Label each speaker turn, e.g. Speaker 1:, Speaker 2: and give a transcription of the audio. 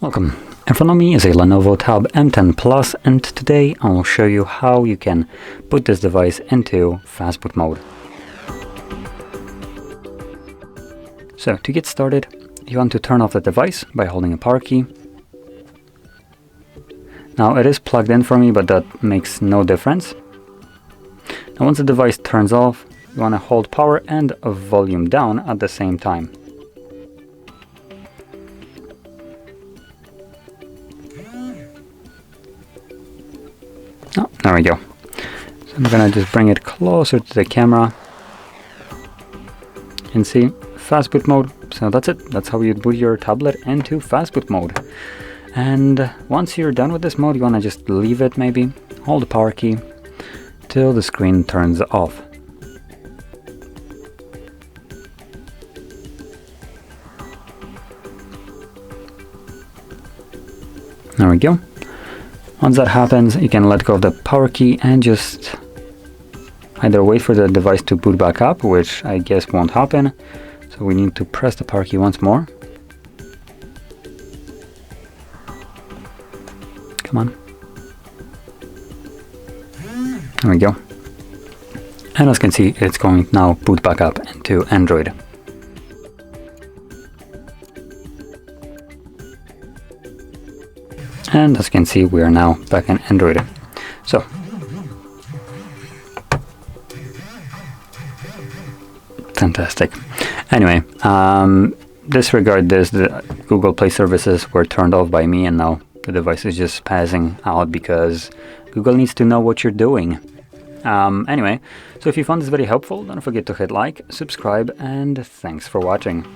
Speaker 1: Welcome. In front of me is a Lenovo Tab M10 Plus, and today I will show you how you can put this device into Fastboot mode. So to get started, you want to turn off the device by holding a power key. Now it is plugged in for me, but that makes no difference. Now once the device turns off, you want to hold power and volume down at the same time. Oh, there we go. So I'm gonna just bring it closer to the camera and see Fastboot mode. So that's it. That's how you boot your tablet into Fastboot mode. And once you're done with this mode, you wanna just leave it, maybe hold the power key till the screen turns off. There we go. Once that happens, you can let go of the power key and just either wait for the device to boot back up, which I guess won't happen. So we need to press the power key once more. Come on. There we go. And as you can see, it's going to now boot back up into Android. And as you can see, we are now back in Android. So, fantastic. Anyway, disregard this. The Google Play services were turned off by me, and now the device is just passing out because Google needs to know what you're doing. Anyway, so if you found this very helpful, don't forget to hit like, subscribe, and thanks for watching.